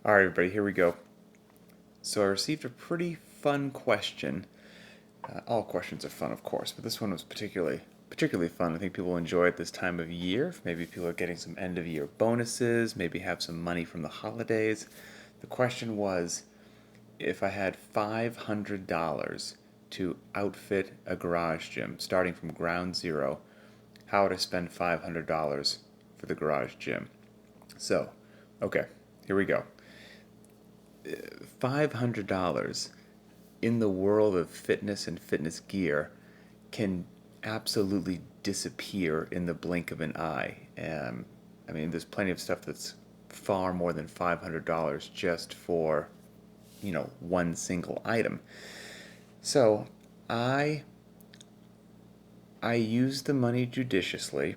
All right, everybody, here we go. So I received a pretty fun question. All questions are fun, of course, but this one was particularly fun. I think people enjoy it this time of year. Maybe people are getting some end of year bonuses, maybe have some money from the holidays. The question was, if I had $500 to outfit a garage gym starting from ground zero, how would I spend $500 for the garage gym? So, okay, here we go. $500 in the world of fitness and fitness gear can absolutely disappear in the blink of an eye. I mean, there's plenty of stuff that's far more than $500 just for, one single item. So I I use the money judiciously,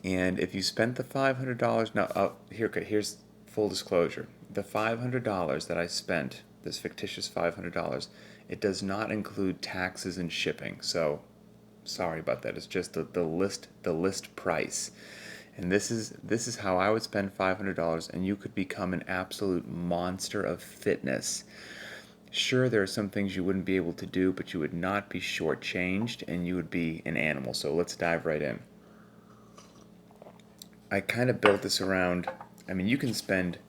and if you spent the $500 now, here's full disclosure: the $500 that I spent, this fictitious $500, it does not include taxes and shipping. So sorry about that. It's just the list price. And this is how I would spend $500, and you could become an absolute monster of fitness. Sure, there are some things you wouldn't be able to do, but you would not be shortchanged, and you would be an animal. So let's dive right in. I kind of built this around. I mean, you can spend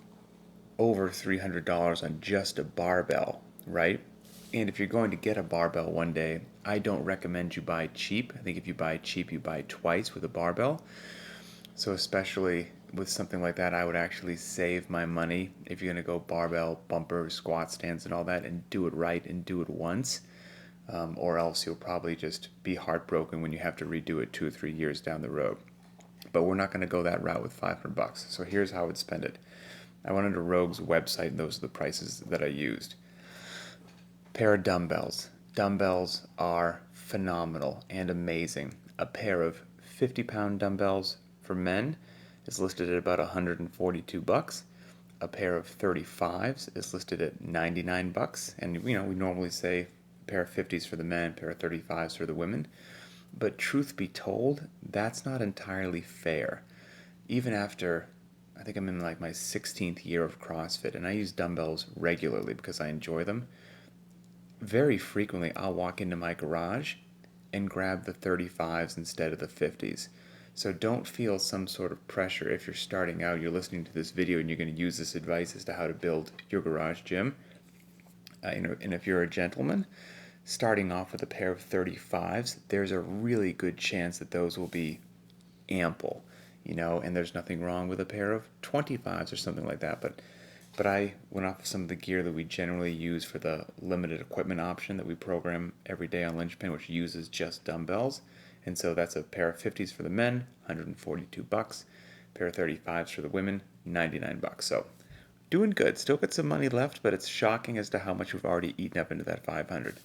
over $300 on just a barbell, right? And if you're going to get a barbell one day, I don't recommend you buy cheap. I think if you buy cheap, you buy twice with a barbell. So especially with something like that, I would actually save my money if you're going to go barbell, bumper, squat stands, and all that, and do it right and do it once. Or else you'll probably just be heartbroken when you have to redo it 2 or 3 years down the road. But we're not going to go that route with $500. So here's how I would spend it. I went onto Rogue's website, and those are the prices that I used. Pair of dumbbells. Dumbbells are phenomenal and amazing. A pair of 50-pound dumbbells for men is listed at about $142. A pair of 35s is listed at $99. And we normally say a pair of 50s for the men, a pair of 35s for the women. But truth be told, that's not entirely fair. Even after, I think I'm in like my 16th year of CrossFit, and I use dumbbells regularly because I enjoy them. Very frequently, I'll walk into my garage and grab the 35s instead of the 50s. So don't feel some sort of pressure if you're starting out, you're listening to this video, and you're going to use this advice as to how to build your garage gym. And if you're a gentleman, starting off with a pair of 35s, there's a really good chance that those will be ample, and there's nothing wrong with a pair of 25s or something like that. But I went off of some of the gear that we generally use for the limited equipment option that we program every day on Linchpin, which uses just dumbbells. And so that's a pair of 50s for the men, $142. Pair of 35s for the women, $99. So doing good. Still got some money left, but it's shocking as to how much we've already eaten up into that 500.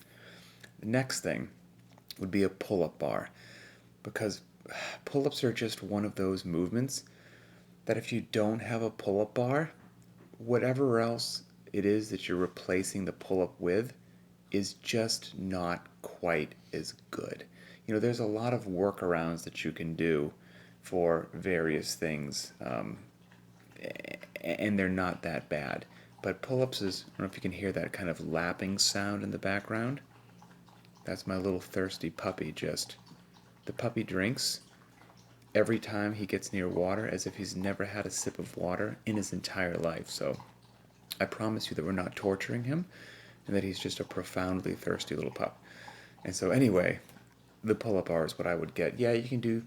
The next thing would be a pull-up bar, because pull-ups are just one of those movements that if you don't have a pull-up bar, whatever else it is that you're replacing the pull-up with is just not quite as good. There's a lot of workarounds that you can do for various things, and they're not that bad. But pull-ups is, I don't know if you can hear that kind of lapping sound in the background. That's my little thirsty puppy. The puppy drinks every time he gets near water as if he's never had a sip of water in his entire life. So I promise you that we're not torturing him, and that he's just a profoundly thirsty little pup. And so anyway, the pull-up bar is what I would get. Yeah, you can do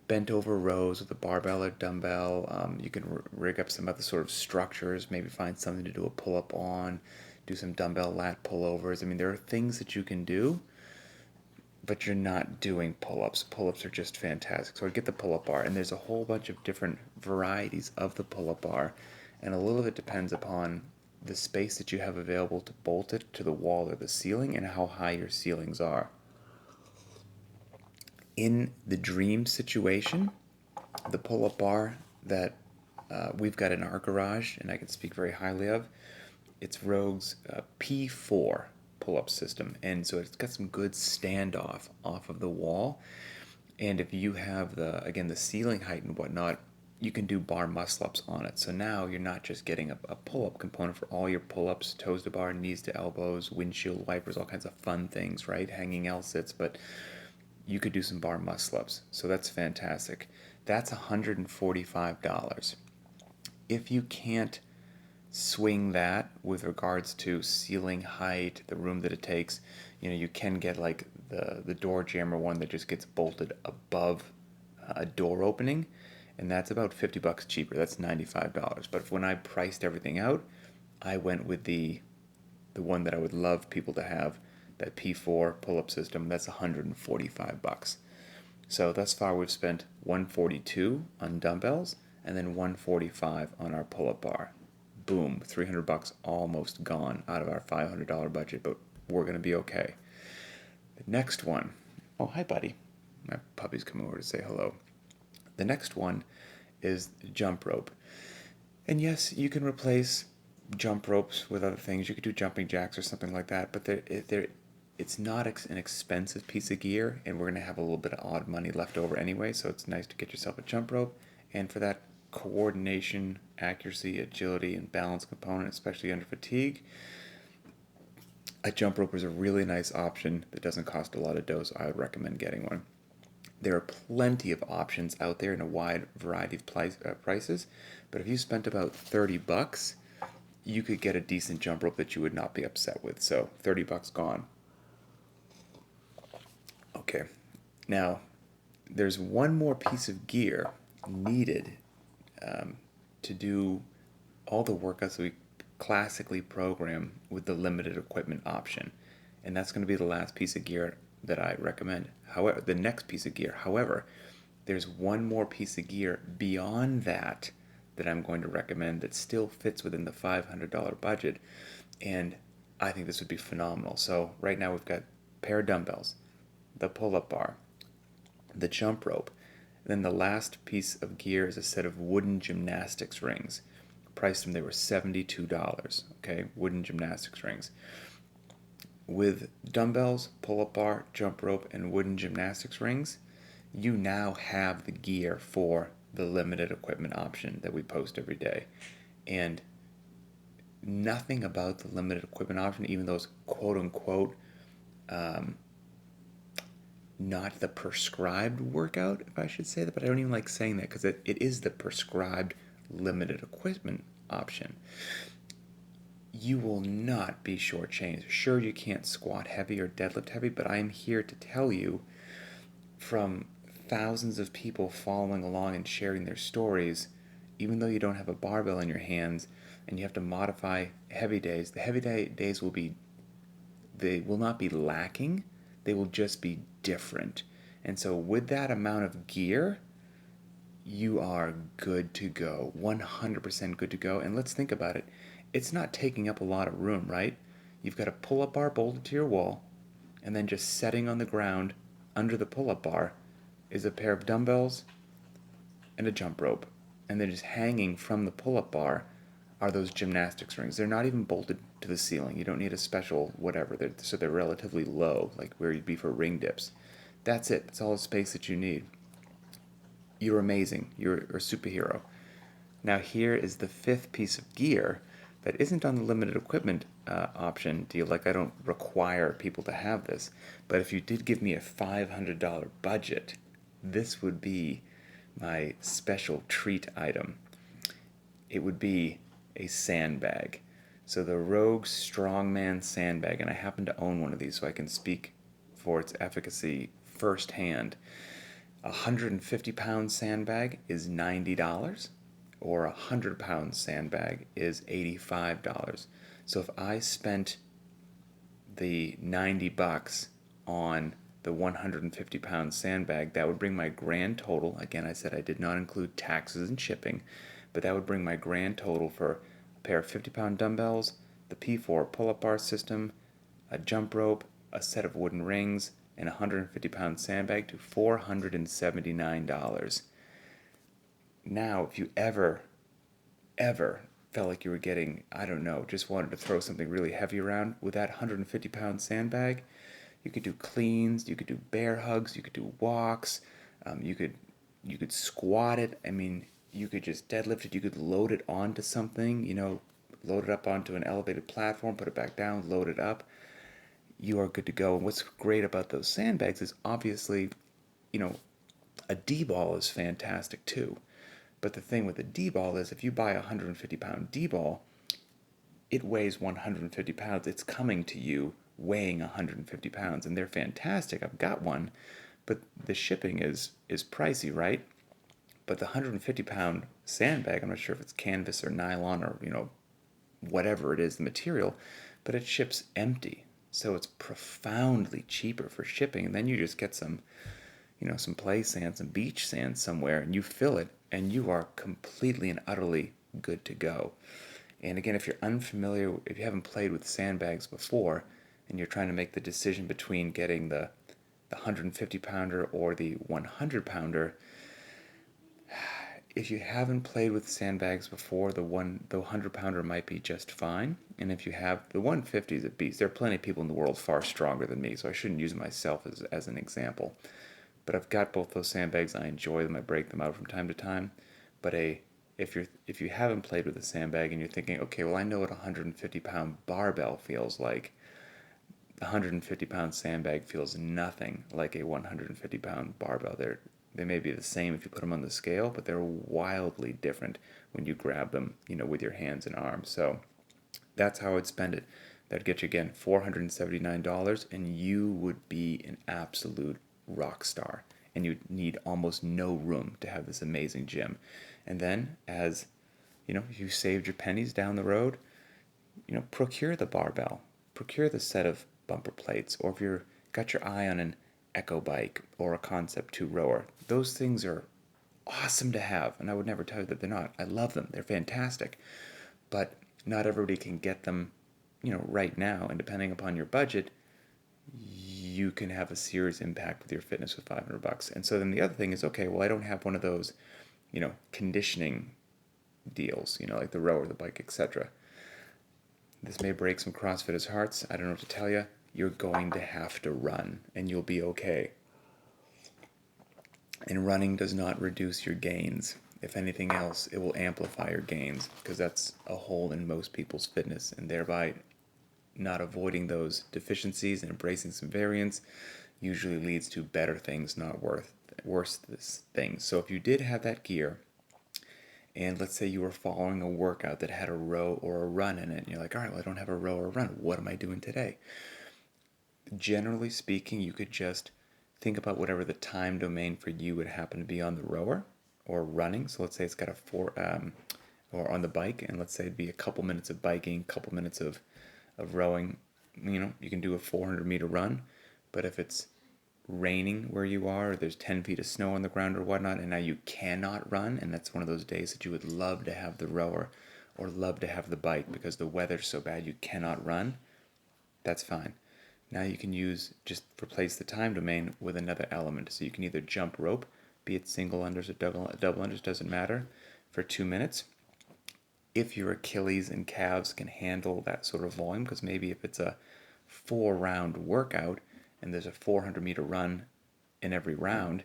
bent over rows with a barbell or dumbbell. You can rig up some other sort of structures, maybe find something to do a pull-up on, do some dumbbell lat pullovers. I mean, there are things that you can do, but you're not doing pull-ups. Pull-ups are just fantastic. So I'd get the pull-up bar, and there's a whole bunch of different varieties of the pull-up bar, and a little of it depends upon the space that you have available to bolt it to the wall or the ceiling, and how high your ceilings are. In the dream situation, the pull-up bar that we've got in our garage, and I can speak very highly of, it's Rogue's P4 pull-up system, and so it's got some good standoff off of the wall. And if you have the ceiling height and whatnot, you can do bar muscle-ups on it. So now you're not just getting a pull-up component for all your pull-ups, toes to bar, knees to elbows, windshield wipers, all kinds of fun things, right? Hanging L-sits, but you could do some bar muscle-ups. So that's fantastic. That's $145. If you can't swing that with regards to ceiling height, the room that it takes, you can get like the door jammer one that just gets bolted above a door opening, and that's about $50 cheaper. That's $95. But when I priced everything out, I went with the one that I would love people to have, that P4 pull-up system. That's $145. So thus far we've spent $142 on dumbbells and then $145 on our pull-up bar. Boom, $300 almost gone out of our $500 budget, but we're gonna be okay. The next one, oh hi buddy, my puppy's coming over to say hello. The next one is jump rope. And yes, you can replace jump ropes with other things. You could do jumping jacks or something like that, but it's not an expensive piece of gear, and we're going to have a little bit of odd money left over anyway, so it's nice to get yourself a jump rope. And for that coordination, accuracy, agility, and balance component, especially under fatigue, a jump rope is a really nice option that doesn't cost a lot of dough, so I would recommend getting one. There are plenty of options out there in a wide variety of prices, but if you spent about $30, you could get a decent jump rope that you would not be upset with. So $30 gone. Okay, now there's one more piece of gear needed to do all the workouts that we classically program with the limited equipment option, and that's going to be the last piece of gear that I recommend. However, the next piece of gear, however, there's one more piece of gear beyond that I'm going to recommend that still fits within the $500 budget, and I think this would be phenomenal. So right now we've got a pair of dumbbells, the pull-up bar, the jump rope, and then the last piece of gear is a set of wooden gymnastics rings. Priced them, they were $72, okay, wooden gymnastics rings. With dumbbells, pull-up bar, jump rope, and wooden gymnastics rings, you now have the gear for the limited equipment option that we post every day. And nothing about the limited equipment option, even though it's quote-unquote not the prescribed workout, if I should say that, but I don't even like saying that because it is the prescribed limited equipment option. You will not be shortchanged. Sure, you can't squat heavy or deadlift heavy, but I am here to tell you from thousands of people following along and sharing their stories, even though you don't have a barbell in your hands and you have to modify heavy days, the heavy days they will not be lacking, they will just be different. And so with that amount of gear, you are good to go, 100% good to go. And let's think about it. It's not taking up a lot of room, right? You've got a pull-up bar bolted to your wall, and then just setting on the ground under the pull-up bar is a pair of dumbbells and a jump rope. And then just hanging from the pull-up bar are those gymnastics rings. They're not even bolted to the ceiling. You don't need a special whatever. So they're relatively low, like where you'd be for ring dips. That's it. That's all the space that you need. You're amazing. You're a superhero. Now here is the fifth piece of gear that isn't on the limited equipment option deal. Like, I don't require people to have this, but if you did give me a $500 budget, this would be my special treat item. It would be a sandbag. So the Rogue Strongman sandbag, and I happen to own one of these, so I can speak for its efficacy firsthand. A 150-pound sandbag is $90, or a 100-pound sandbag is $85. So if I spent the $90 on the 150-pound sandbag, that would bring my grand total. Again, I said I did not include taxes and shipping, but that would bring my grand total for a pair of 50-pound dumbbells, the P4 pull-up bar system, a jump rope, a set of wooden rings, and a 150-pound sandbag to $479. Now, if you ever felt like you were getting, I don't know, just wanted to throw something really heavy around with that 150-pound sandbag, you could do cleans, you could do bear hugs, you could do walks, you could squat it. I mean, You could just deadlift it. You could load it onto something, load it up onto an elevated platform, put it back down, load it up. You are good to go. And what's great about those sandbags is obviously, you know, a D-ball is fantastic too. But the thing with a D-ball is if you buy a 150-pound D-ball, it weighs 150 pounds. It's coming to you weighing 150 pounds, and they're fantastic. I've got one, but the shipping is pricey, right? But the 150-pound sandbag, I'm not sure if it's canvas or nylon or, whatever it is, the material, but it ships empty. So it's profoundly cheaper for shipping. And then you just get some play sand, some beach sand somewhere, and you fill it, and you are completely and utterly good to go. And again, if you're unfamiliar, if you haven't played with sandbags before, and you're trying to make the decision between getting the 150 pounder or the 100 pounder, if you haven't played with sandbags before, the 100 pounder might be just fine. And if you have, the 150 is a beast. There are plenty of people in the world far stronger than me, so I shouldn't use myself as an example. But I've got both those sandbags. I enjoy them. I break them out from time to time. But if you haven't played with a sandbag and you're thinking, okay, well, I know what a 150-pound barbell feels like. A 150-pound sandbag feels nothing like a 150-pound barbell. They may be the same if you put them on the scale, but they're wildly different when you grab them, with your hands and arms. So that's how I'd spend it. That'd get you, again, $479, and you would be an absolute rock star. And you'd need almost no room to have this amazing gym. And then, as you saved your pennies down the road, procure the barbell, procure the set of bumper plates, or if you're got your eye on an echo bike or a Concept 2 rower, those things are awesome to have, and I would never tell you that they're not. I love them. They're fantastic. But not everybody can get them, right now, and depending upon your budget, you can have a serious impact with your fitness with $500. And so then the other thing is, okay, well, I don't have one of those, conditioning deals, like the rower, the bike, etc. This may break some CrossFitters' hearts. I don't know what to tell you. You're going to have to run, and you'll be okay. And running does not reduce your gains. If anything else, it will amplify your gains, because that's a hole in most people's fitness, and thereby not avoiding those deficiencies and embracing some variance usually leads to better things, not worse things. So if you did have that gear, and let's say you were following a workout that had a row or a run in it, and you're like, all right, well, I don't have a row or a run. What am I doing today? Generally speaking, you could just think about whatever the time domain for you would happen to be on the rower or running. So let's say it's got or on the bike, and let's say it'd be a couple minutes of biking, a couple minutes of rowing. You can do a 400-meter run, but if it's raining where you are, or there's 10 feet of snow on the ground or whatnot, and now you cannot run, and that's one of those days that you would love to have the rower or love to have the bike because the weather's so bad you cannot run, that's fine. Now you can just replace the time domain with another element. So you can either jump rope, be it single unders or double unders, doesn't matter, for 2 minutes. If your Achilles and calves can handle that sort of volume, because maybe if it's a 4-round workout and there's a 400-meter run in every round,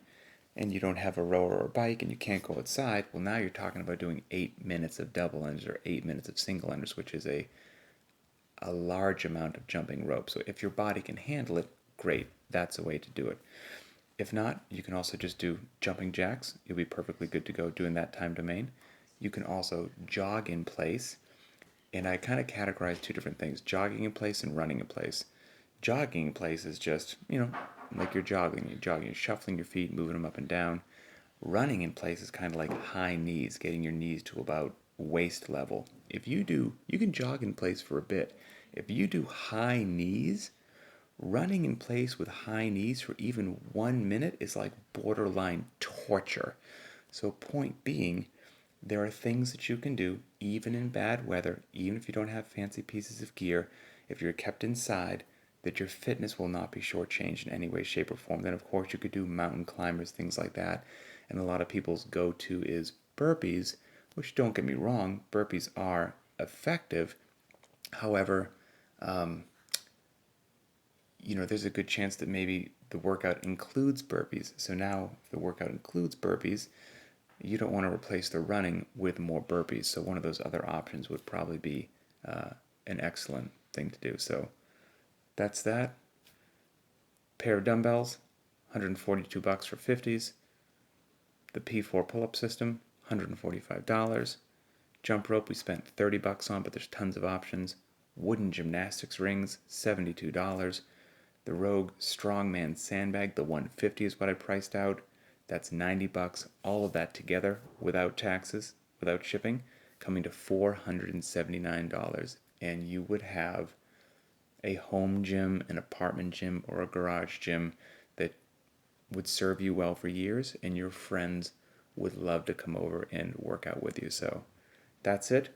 and you don't have a rower or a bike and you can't go outside, well, now you're talking about doing 8 minutes of double unders or 8 minutes of single unders, which is a large amount of jumping rope. So if your body can handle it, great. That's a way to do it. If not, you can also just do jumping jacks. You'll be perfectly good to go doing that time domain. You can also jog in place. And I kind of categorize two different things, jogging in place and running in place. Jogging in place is just, like you're jogging. You're shuffling your feet, moving them up and down. Running in place is kind of like high knees, getting your knees to about waist level. You can jog in place for a bit. If you do high knees, running in place with high knees for even 1 minute is like borderline torture. So point being, there are things that you can do even in bad weather, even if you don't have fancy pieces of gear, if you're kept inside, that your fitness will not be shortchanged in any way, shape, or form. Then, of course, you could do mountain climbers, things like that. And a lot of people's go-to is burpees, which, don't get me wrong, burpees are effective. However, there's a good chance that maybe the workout includes burpees. So now, if the workout includes burpees, you don't want to replace the running with more burpees. So one of those other options would probably be an excellent thing to do. So that's that. Pair of dumbbells, $142 for 50s. The P4 pull-up system, $145. Jump rope we spent $30 on, but there's tons of options. Wooden gymnastics rings, $72. The Rogue Strongman sandbag, the 150 is what I priced out. That's $90. All of that together, without taxes, without shipping, coming to $479. And you would have a home gym, an apartment gym, or a garage gym that would serve you well for years, and your friends would love to come over and work out with you. So that's it.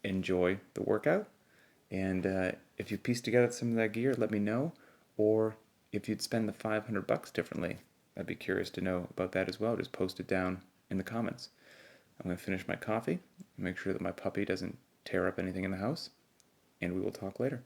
Enjoy the workout. And if you piece together some of that gear, let me know. Or if you'd spend the $500 differently, I'd be curious to know about that as well. Just post it down in the comments. I'm going to finish my coffee, make sure that my puppy doesn't tear up anything in the house, and we will talk later.